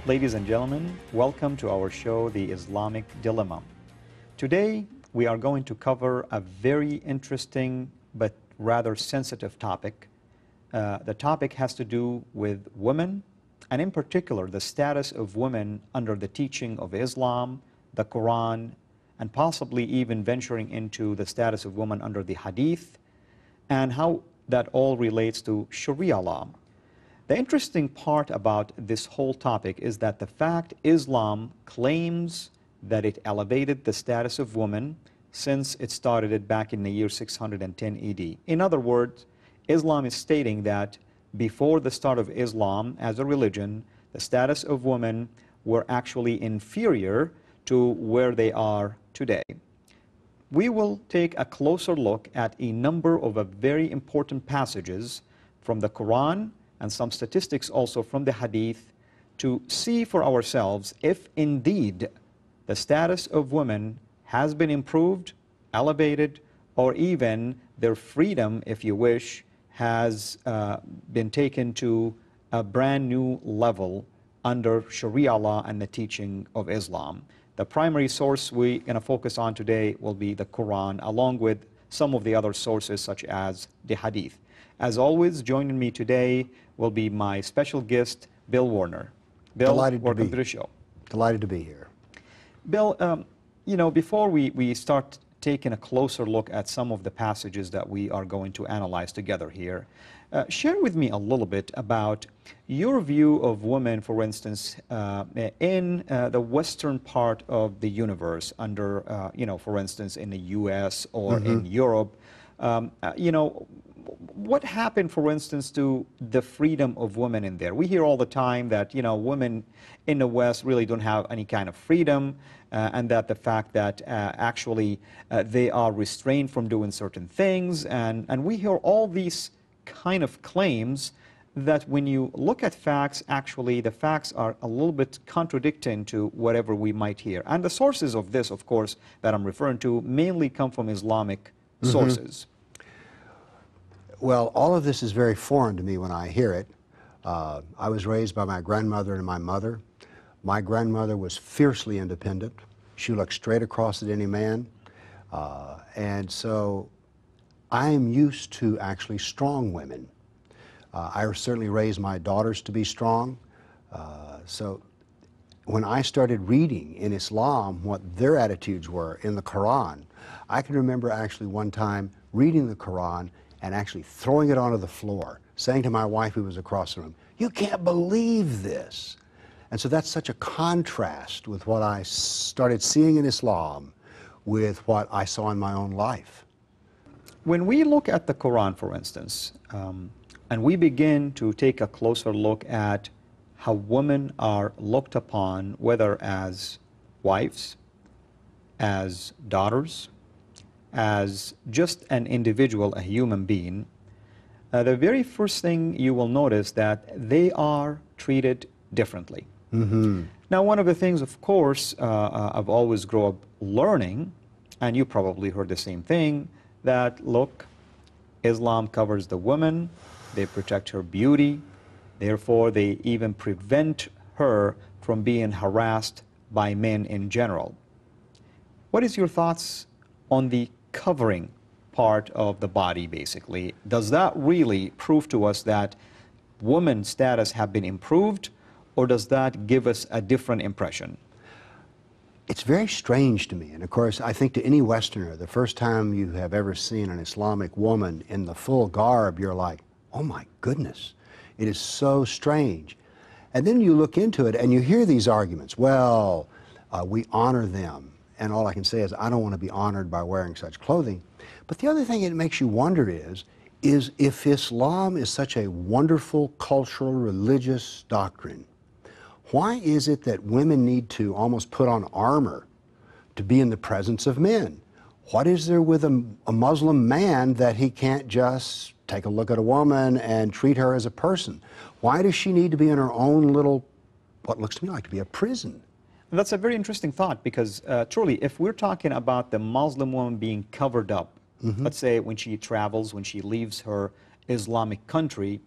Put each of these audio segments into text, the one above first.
Ladies and gentlemen, welcome to our show, The Islamic Dilemma. Today, we are going to cover a very interesting but rather sensitive topic. The topic has to do with women, and in particular, the status of women under the teaching of Islam, the Qur'an, and possibly even venturing into the status of women under the Hadith, and how that all relates to Sharia law. The interesting part about this whole topic is that the fact Islam claims that it elevated the status of women since it started it back in the year 610 AD. In other words, Islam is stating that before the start of Islam as a religion, the status of women were actually inferior to where they are today. We will take a closer look at a number of very important passages from the Quran and some statistics also from the Hadith to see for ourselves if indeed the status of women has been improved, elevated, or even their freedom, if you wish, has been taken to a brand new level under Sharia law and the teaching of Islam. The primary source we're going to focus on today will be the Quran, along with some of the other sources such as the Hadith. As always, joining me today will be my special guest, Bill Warner. Bill, welcome to the show. Delighted to be here. Bill, you know, before we start taking a closer look at some of the passages that we are going to analyze together here, share with me a little bit about your view of women, for instance, in the western part of the universe, under, you know, for instance, in the U.S. or in Europe. You know, what happened, for instance, to the freedom of women in there? We hear all the time that, you know, women in the West really don't have any kind of freedom, and that the fact that actually they are restrained from doing certain things, and we hear all these kind of claims that when you look at facts, actually the facts are a little bit contradicting to whatever we might hear. And the sources of this, of course, that I'm referring to mainly come from Islamic sources. Well, all of this is very foreign to me when I hear it. I was raised by my grandmother and my mother. My grandmother was fiercely independent. She looked straight across at any man. And so I am used to actually strong women. I certainly raised my daughters to be strong. So when I started reading in Islam what their attitudes were in the Quran, I can remember actually one time reading the Quran and actually throwing it onto the floor, saying to my wife who was across the room, "You can't believe this." And so that's such a contrast with what I started seeing in Islam with what I saw in my own life. When we look at the Quran, for instance, and we begin to take a closer look at how women are looked upon, whether as wives, as daughters, as just an individual, a human being, the very first thing you will notice that they are treated differently. Now, one of the things, of course, I've always grown up learning, and you probably heard the same thing, that, look, Islam covers the woman, they protect her beauty, therefore they even prevent her from being harassed by men in general. What is your thoughts on the covering part of the body, basically? Does that really prove to us that women's status have been improved, or does that give us a different impression? It's very strange to me, and of course I think to any Westerner, the first time you have ever seen an Islamic woman in the full garb, you're like, oh my goodness, it is so strange. And then you look into it and you hear these arguments, well, we honor them. And all I can say is I don't want to be honored by wearing such clothing. But the other thing it makes you wonder is if Islam is such a wonderful cultural religious doctrine, why is it that women need to almost put on armor to be in the presence of men? What is there with a Muslim man that he can't just take a look at a woman and treat her as a person? Why does she need to be in her own little, what looks to me like to be a prison? That's a very interesting thought, because truly, if we're talking about the Muslim woman being covered up, let's say when she travels, when she leaves her Islamic country,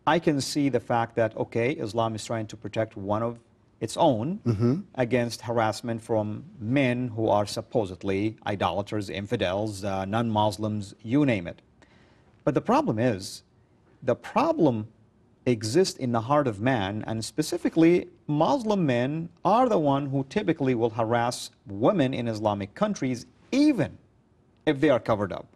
I can see the fact that, okay, Islam is trying to protect one of its own against harassment from men who are supposedly idolaters, infidels, non-Muslims, you name it. But the problem is, the problem exists in the heart of man, and specifically Muslim men are the one who typically will harass women in Islamic countries, even if they are covered up.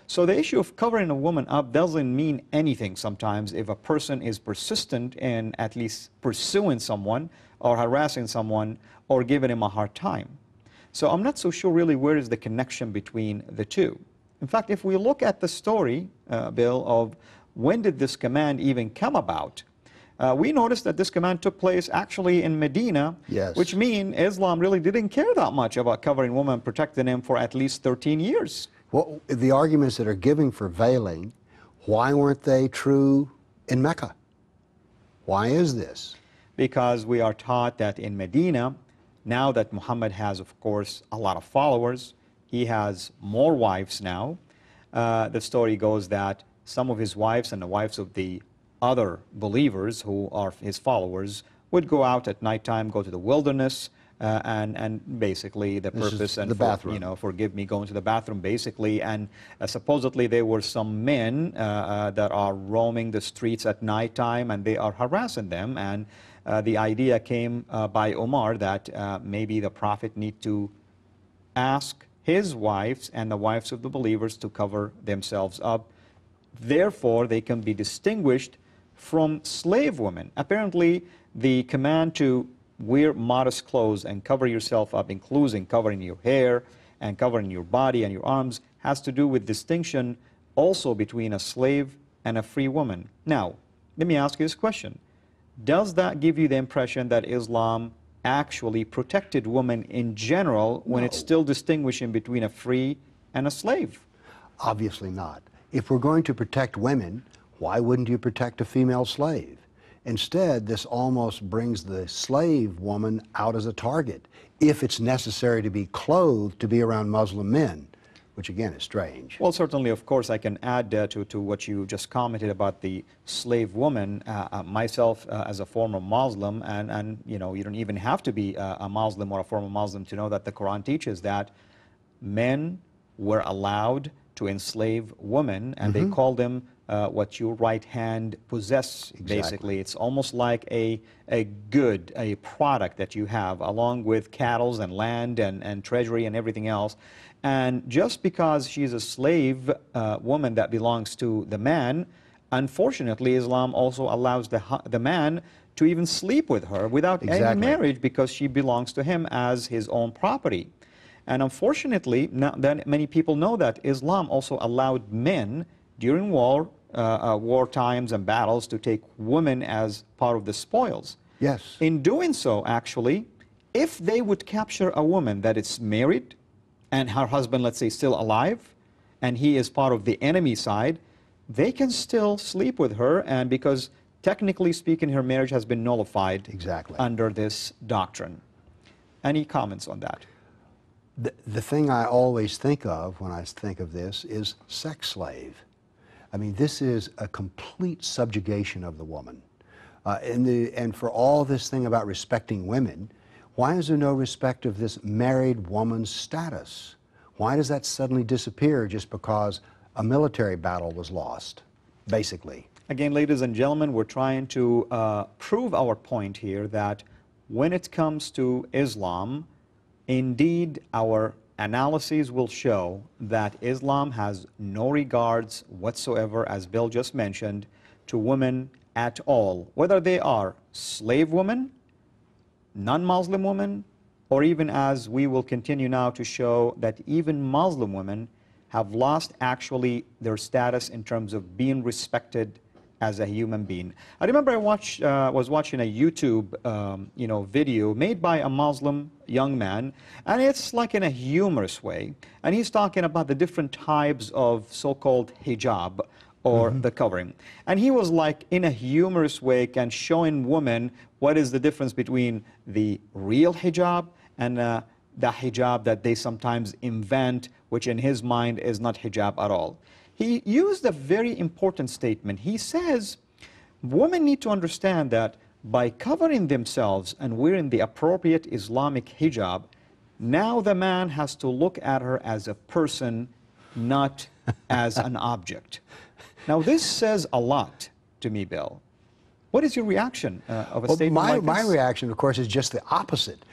So the issue of covering a woman up doesn't mean anything sometimes if a person is persistent in at least pursuing someone or harassing someone or giving him a hard time. So I'm not so sure really where is the connection between the two. In fact, if we look at the story, Bill, of when did this command even come about, we noticed that this command took place actually in Medina, which means Islam really didn't care that much about covering women and protecting them for at least 13 years. Well, the arguments that are given for veiling, why weren't they true in Mecca? Why is this? Because we are taught that in Medina, now that Muhammad has, of course, a lot of followers, he has more wives now. The story goes that some of his wives and the wives of the other believers who are his followers would go out at nighttime, go to the wilderness, and basically the purpose and bathroom. You know, forgive me, going to the bathroom basically, and supposedly there were some men that are roaming the streets at nighttime and they are harassing them, and the idea came by Umar that maybe the Prophet need to ask his wives and the wives of the believers to cover themselves up, therefore they can be distinguished from slave women. Apparently the command to wear modest clothes and cover yourself up, including covering your hair and covering your body and your arms, has to do with distinction also between a slave and a free woman. Now, let me ask you this question. Does that give you the impression that Islam actually protected women in general when it's still distinguishing between a free and a slave? Obviously not. If we're going to protect women, why wouldn't you protect a female slave? Instead, this almost brings the slave woman out as a target, if it's necessary to be clothed to be around Muslim men, which again is strange. Well, certainly, of course, I can add to what you just commented about the slave woman. Myself, as a former Muslim, and you know, you don't even have to be a Muslim or a former Muslim to know that the Quran teaches that men were allowed to enslave women, and they call them what your right hand possess, basically. It's almost like a good, a product that you have, along with cattle and land and treasury and everything else. And just because she's a slave woman that belongs to the man, unfortunately, Islam also allows the man to even sleep with her without any marriage, because she belongs to him as his own property. And unfortunately, not that many people know that Islam also allowed men during war times and battles to take women as part of the spoils. Yes. In doing so, actually, if they would capture a woman that is married and her husband, let's say, still alive, and he is part of the enemy side, they can still sleep with her, and because technically speaking, her marriage has been nullified under this doctrine. Any comments on that? The thing I always think of when I think of this is sex slave. I mean, this is a complete subjugation of the woman. And for all this thing about respecting women, why is there no respect of this married woman's status? Why does that suddenly disappear just because a military battle was lost, basically? Again, ladies and gentlemen, we're trying to prove our point here that when it comes to Islam, indeed, our analyses will show that Islam has no regards whatsoever, as Bill just mentioned, to women at all, whether they are slave women, non-Muslim women, or even, as we will continue now to show, that even Muslim women have lost actually their status in terms of being respected as a human being. I remember I was watching a YouTube video made by a Muslim young man, and it's like in a humorous way, and he's talking about the different types of so-called hijab, or the covering. And he was like, in a humorous way, and showing women what is the difference between the real hijab and the hijab that they sometimes invent, which in his mind is not hijab at all. He used a very important statement. He says, women need to understand that by covering themselves and wearing the appropriate Islamic hijab, now the man has to look at her as a person, not as an object. Now, this says a lot to me, Bill. What is your reaction of a statement like this? My reaction, of course, is just the opposite.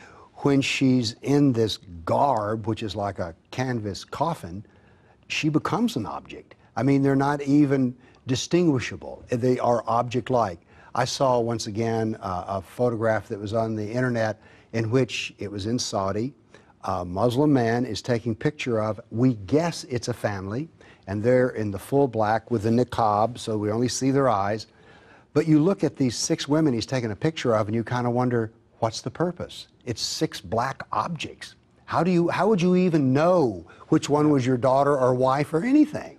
When she's in this garb, which is like a canvas coffin, she becomes an object. I mean, they're not even distinguishable. They are object-like. I saw, once again, a photograph that was on the internet in which it was in Saudi. A Muslim man is taking picture of, we guess it's a family, and they're in the full black with the niqab, so we only see their eyes. But you look at these 6 women he's taking a picture of, and you kind of wonder, what's the purpose? It's 6 black objects. How would you even know which one was your daughter or wife or anything?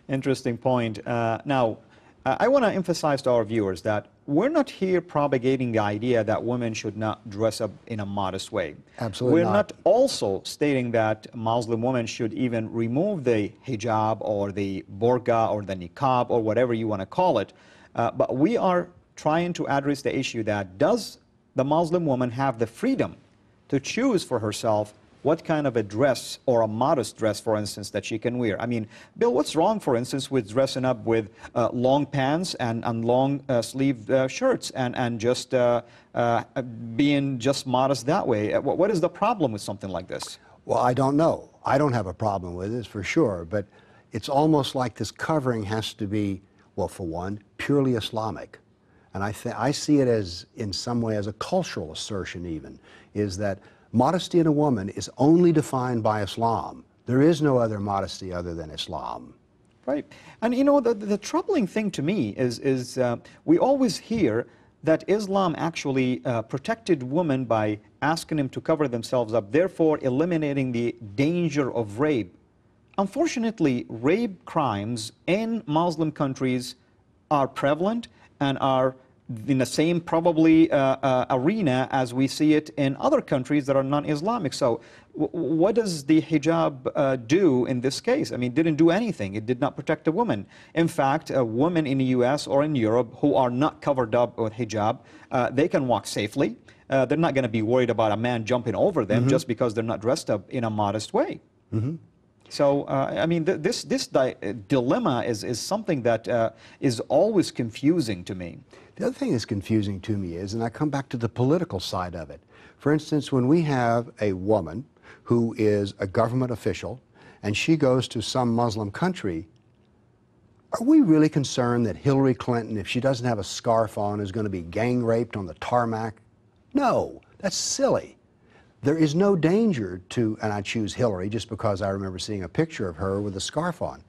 Interesting point. Now, I want to emphasize to our viewers that we're not here propagating the idea that women should not dress up in a modest way. Absolutely not. We're not also stating that Muslim women should even remove the hijab or the burqa or the niqab or whatever you want to call it. But we are trying to address the issue that does the Muslim woman have the freedom to choose for herself what kind of a dress or a modest dress, for instance, that she can wear. I mean, Bill, what's wrong, for instance, with dressing up with long pants and long sleeved shirts and just being just modest that way? What is the problem with something like this? Well, I don't know. I don't have a problem with it, for sure, but it's almost like this covering has to be, well, for one, purely Islamic. And I see it as, in some way, as a cultural assertion even, is that modesty in a woman is only defined by Islam. There is no other modesty other than Islam. Right. And you know, the troubling thing to me is we always hear that Islam actually protected women by asking them to cover themselves up, therefore eliminating the danger of rape. Unfortunately, rape crimes in Muslim countries are prevalent and are in the same probably arena as we see it in other countries that are non-Islamic. So what does the hijab do in this case? I mean, it didn't do anything. It did not protect a woman. In fact, women in the US or in Europe who are not covered up with hijab, they can walk safely. They're not going to be worried about a man jumping over them just because they're not dressed up in a modest way. So, I mean, this dilemma is something that is always confusing to me. The other thing that's confusing to me is, and I come back to the political side of it. For instance, when we have a woman who is a government official and she goes to some Muslim country, are we really concerned that Hillary Clinton, if she doesn't have a scarf on, is going to be gang raped on the tarmac? No, that's silly. There is no danger to, and I choose Hillary just because I remember seeing a picture of her with a scarf on.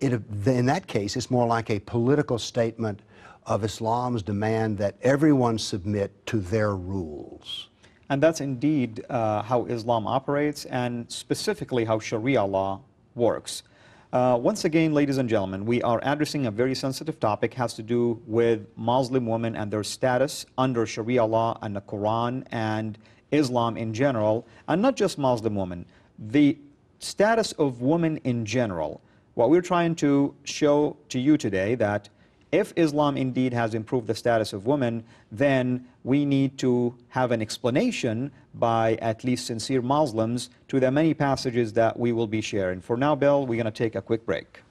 In that case, it's more like a political statement of Islam's demand that everyone submit to their rules. And that's indeed how Islam operates, and specifically how Sharia law works. Once again, ladies and gentlemen, we are addressing a very sensitive topic. It has to do with Muslim women and their status under Sharia law and the Qur'an and Islam in general, and not just Muslim women. The status of women in general. What we're trying to show to you today that if Islam indeed has improved the status of women, then we need to have an explanation by at least sincere Muslims to the many passages that we will be sharing. For now, Bill, we're going to take a quick break.